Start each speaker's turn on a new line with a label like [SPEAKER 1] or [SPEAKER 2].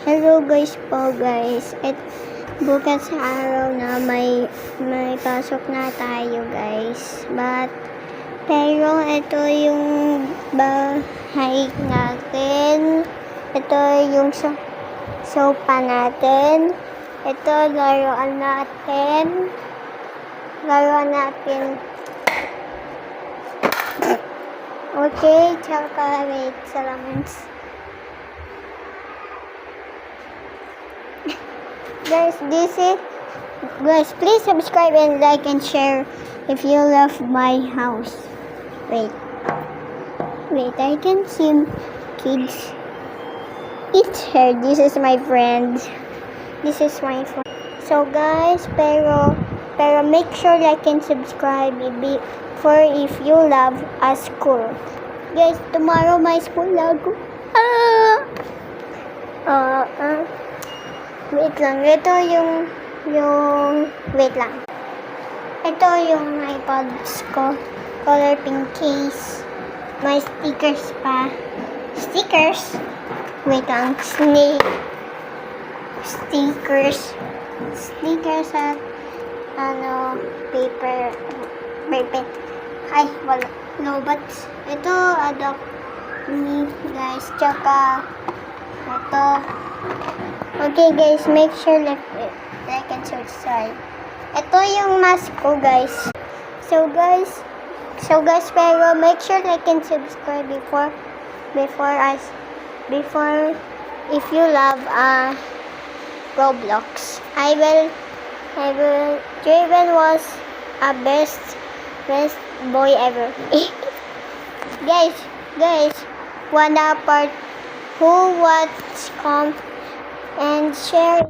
[SPEAKER 1] Hello guys po guys. Bukas sa araw na may pasok na tayo guys. Pero ito yung bahay natin. Ito yung sofa natin. Ito laruan natin. Okay, tsaka wait, salamans. Guys, please subscribe and like and share if you love my house. Wait, I can see kids. It's her. This is my friend. So guys, pero make sure like and subscribe if you love a school. Guys, tomorrow my school lago. Wait lang. Ito yung wait lang. Ito yung iPods ko. Color pink case. May stickers pa. Wait lang. Stickers at paper. Ay, wala. No, but ito adopt me guys. Tsaka ito. Okay guys, make sure like and subscribe. Ito yung mask ko guys. So guys, pero make sure like and subscribe before if you love Roblox. Draven was a best boy ever. guys, wanna part who watch, come and share.